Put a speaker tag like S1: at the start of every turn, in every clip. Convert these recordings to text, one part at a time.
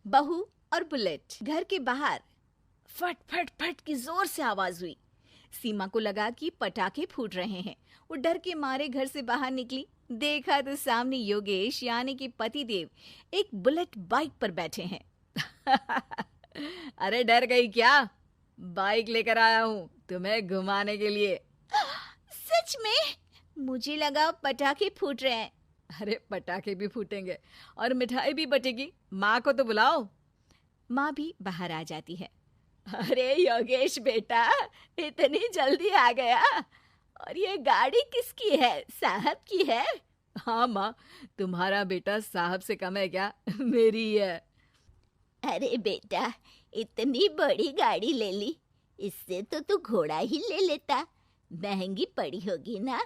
S1: बहू और बुलेट। घर के बाहर फट फट फट की जोर से आवाज हुई। सीमा को लगा कि पटाखे फूट रहे हैं। वो डर के मारे घर से बाहर निकली। देखा तो सामने योगेश यानी कि पतिदेव एक बुलेट बाइक पर बैठे हैं। अरे डर गई क्या? बाइक लेकर आया हूँ तुम्हें घुमाने के लिए। सच में? मुझे लगा पटाखे फूट रहे हैं। अरे पटाखे भी फूटेंगे और मिठाई भी बटेगी। माँ को तो बुलाओ। माँ भी बाहर आ जाती है। अरे योगेश बेटा, इतनी जल्दी आ गया? और ये गाड़ी किसकी है? साहब की है? हाँ माँ, तुम्हारा बेटा साहब से कम है क्या? मेरी ही है।
S2: अरे बेटा, इतनी बड़ी गाड़ी ले ली, इससे तो तू घोड़ा ही ले लेता। महंगी पड़ी होगी ना?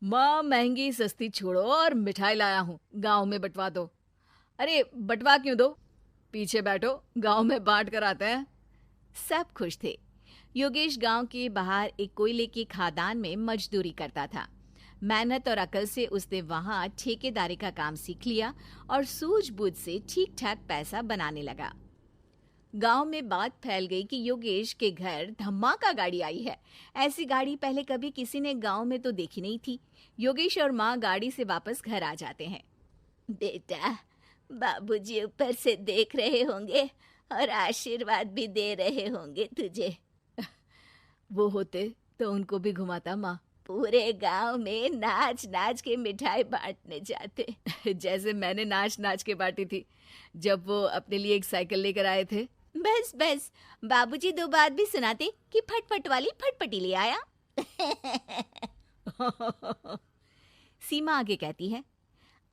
S1: माँ महंगी सस्ती छोड़ो और मिठाई लाया हूँ, गांव में बंटवा दो। अरे बंटवा क्यों दो? पीछे बैठो, गांव में बांट कर आते हैं। सब खुश थे। योगेश गांव के बाहर एक कोयले की खदान में मजदूरी करता था। मेहनत और अकल से उसने वहां ठेकेदारी का काम सीख लिया और सूझबूझ से ठीक ठाक पैसा बनाने लगा। गांव में बात फैल गई कि योगेश के घर धमाका गाड़ी आई है। ऐसी गाड़ी पहले कभी किसी ने गांव में तो देखी नहीं थी। योगेश और माँ गाड़ी से वापस घर आ जाते हैं।
S2: बेटा, बाबूजी ऊपर से देख रहे होंगे और आशीर्वाद भी दे रहे होंगे तुझे।
S1: वो होते तो उनको भी घुमाता माँ।
S2: पूरे गांव में नाच नाच के मिठाई बांटने जाते।
S1: जैसे मैंने नाच नाच के बांटी थी जब वो अपने लिए एक साइकिल लेकर आए थे।
S2: बस बस, बाबूजी दो बात भी सुनाते कि फटफट वाली फटफटी ले आया।
S1: सीमा आगे कहती है,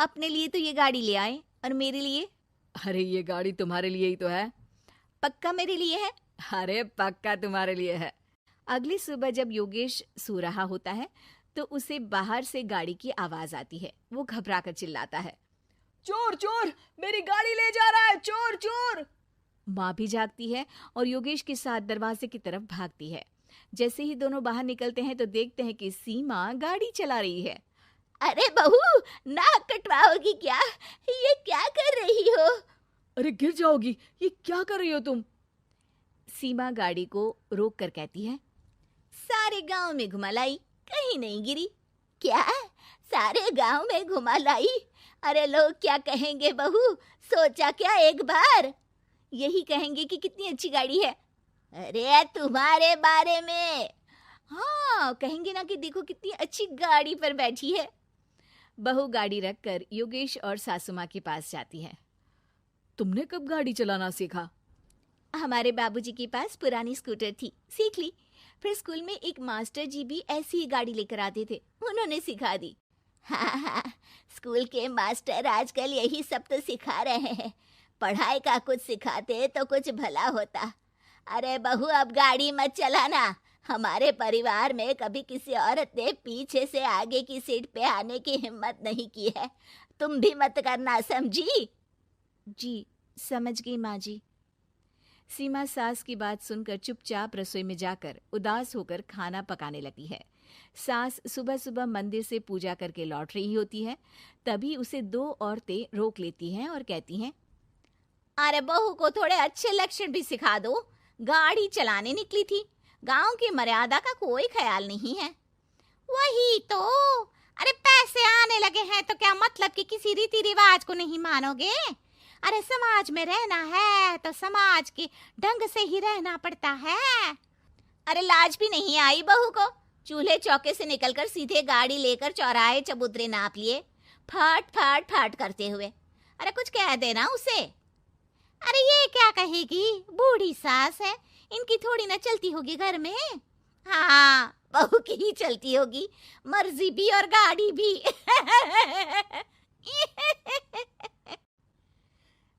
S2: अपने लिए तो ये गाड़ी ले आए और मेरे लिए?
S1: अरे ये गाड़ी तुम्हारे लिए ही तो है।
S2: पक्का मेरे लिए है?
S1: अरे पक्का तुम्हारे लिए है। अगली सुबह जब योगेश सो रहा होता है तो उसे बाहर से गाड़ी की आवाज आती है। वो घबरा कर चिल्लाता है, चोर चोर, मेरी गाड़ी ले जा रहा है, चोर चोर। माँ भी जागती है और योगेश के साथ दरवाजे की तरफ भागती है। जैसे ही दोनों बाहर निकलते हैं तो देखते हैं कि सीमा गाड़ी चला रही है।
S2: अरे बहू, नाक कटवाओगी क्या? ये क्या कर रही हो?
S1: अरे गिर जाओगी, ये क्या कर रही हो तुम? सीमा गाड़ी को रोक कर कहती है,
S2: सारे गांव में घुमा लाई, कहीं नहीं गिरी। क्या? सारे गांव में घुमा लाई? अरे लोग क्या कहेंगे बहू? सोचा क्या एक बार? यही कहेंगे कि कितनी अच्छी गाड़ी है। अरे तुम्हारे बारे में। हाँ, कहेंगे ना कि देखो कितनी अच्छी गाड़ी पर बैठी है।
S1: बहू गाड़ी रखकर योगेश और सासू माँ के पास जाती है। तुमने कब गाड़ी चलाना सीखा?
S2: हमारे बाबूजी के पास पुरानी स्कूटर थी, सीख ली। फिर स्कूल में एक मास्टर जी भी ऐसी ही गाड़ी लेकर आते थे, उन्होंने सिखा दी। हाँ, स्कूल के मास्टर आजकल यही सब तो सिखा रहे हैं। पढ़ाई का कुछ सिखाते तो कुछ भला होता। अरे बहू, अब गाड़ी मत चलाना। हमारे परिवार में कभी किसी औरत ने पीछे से आगे की सीट पे आने की हिम्मत नहीं की है। तुम भी मत करना, समझी?
S1: जी समझ गई माँ जी। सीमा सास की बात सुनकर चुपचाप रसोई में जाकर उदास होकर खाना पकाने लगती है। सास सुबह सुबह मंदिर से पूजा करके लौट रही होती है। तभी उसे दो औरतें रोक लेती हैं और कहती हैं,
S2: अरे बहू को थोड़े अच्छे लक्षण भी सिखा दो। गाड़ी चलाने निकली थी, गांव की मर्यादा का कोई ख्याल नहीं है। वही तो। अरे पैसे आने लगे हैं तो क्या मतलब कि किसी रीति रिवाज को नहीं मानोगे? अरे समाज में रहना है तो समाज के ढंग से ही रहना पड़ता है। अरे लाज भी नहीं आई बहू को? चूल्हे चौके से निकलकर सीधे गाड़ी लेकर चौराहे चबूतरे नाप लिए, फट फट फट करते हुए। अरे कुछ कह देना उसे। अरे ये क्या कहेगी, बूढ़ी सास है, इनकी थोड़ी ना चलती होगी घर में। हाँ, बहू की ही चलती होगी, मर्जी भी और गाड़ी भी।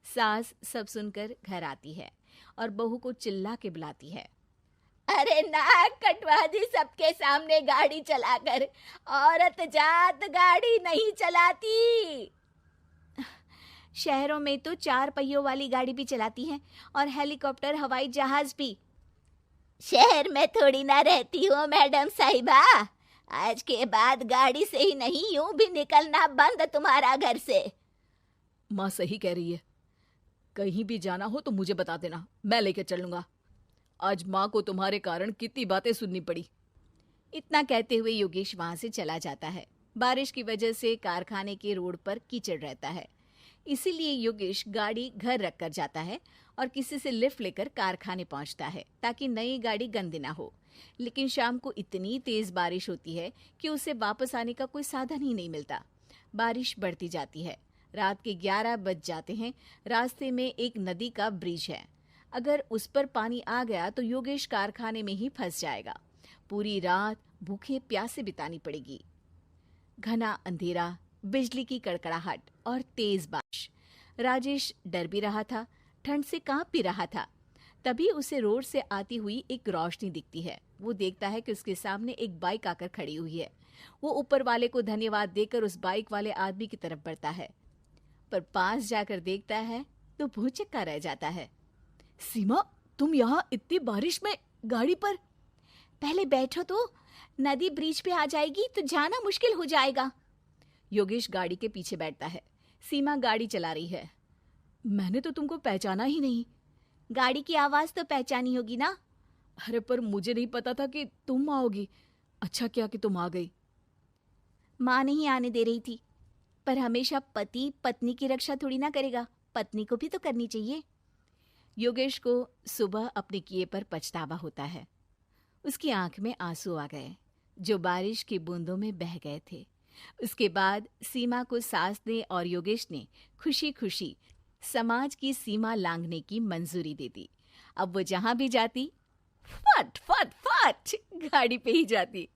S1: सास सब सुनकर घर आती है और बहू को चिल्ला के बुलाती है,
S2: अरे नाक कटवा दी सबके सामने गाड़ी चलाकर। औरत जात गाड़ी नहीं चलाती।
S1: शहरों में तो 4 पहियों वाली गाड़ी भी चलाती हैं और हेलीकॉप्टर, हवाई जहाज भी।
S2: शहर में थोड़ी ना रहती हो मैडम साहिबा। आज के बाद गाड़ी से ही नहीं, यूं भी निकलना बंद तुम्हारा घर से।
S1: माँ सही कह रही है, कहीं भी जाना हो तो मुझे बता देना, मैं लेकर चलूंगा। आज माँ को तुम्हारे कारण कितनी बातें सुननी पड़ी।
S2: इतना कहते हुए योगेश वहां से चला जाता है। बारिश की वजह से कारखाने के रोड पर कीचड़ रहता है, इसीलिए योगेश गाड़ी घर रख कर जाता है और किसी से लिफ्ट लेकर कारखाने पहुंचता है ताकि नई गाड़ी गंदी ना हो। लेकिन शाम को इतनी तेज बारिश होती है कि उसे वापस आने का कोई साधन ही नहीं मिलता। बारिश बढ़ती जाती है। रात के 11 बज जाते हैं। रास्ते में एक नदी का ब्रिज है। अगर उस पर पानी आ गया तो योगेश कारखाने में ही फंस जाएगा। पूरी रात भूखे प्यासे बितानी पड़ेगी। घना अंधेरा, बिजली की कड़कड़ाहट और तेज बारिश। राजेश डर भी रहा था, ठंड से कांप भी रहा था। तभी उसे रोड से आती हुई एक रोशनी दिखती है। वो देखता है कि उसके सामने एक बाइक आकर खड़ी हुई है। वो ऊपर वाले को धन्यवाद देकर उस बाइक वाले आदमी की तरफ बढ़ता है, पर पास जाकर देखता है तो भौचक्का रह जाता है।
S1: सीमा, तुम यहाँ इतनी बारिश में गाड़ी पर?
S2: पहले बैठो तो, नदी ब्रिज पे आ जाएगी तो जाना मुश्किल हो जाएगा।
S1: योगेश गाड़ी के पीछे बैठता है। सीमा गाड़ी चला रही है। मैंने तो तुमको पहचाना ही नहीं।
S2: गाड़ी की आवाज तो पहचानी होगी ना।
S1: अरे पर मुझे नहीं पता था कि तुम आओगी। अच्छा किया कि तुम आ गई।
S2: माँ नहीं आने दे रही थी, पर हमेशा पति पत्नी की रक्षा थोड़ी ना करेगा, पत्नी को भी तो करनी चाहिए।
S1: योगेश को सुबह अपने किए पर पछतावा होता है। उसकी आंख में आंसू आ गए जो बारिश की बूंदों में बह गए थे। उसके बाद सीमा को सास ने और योगेश ने खुशी खुशी समाज की सीमा लांघने की मंजूरी दे दी। अब वो जहां भी जाती फट फट फट गाड़ी पे ही जाती।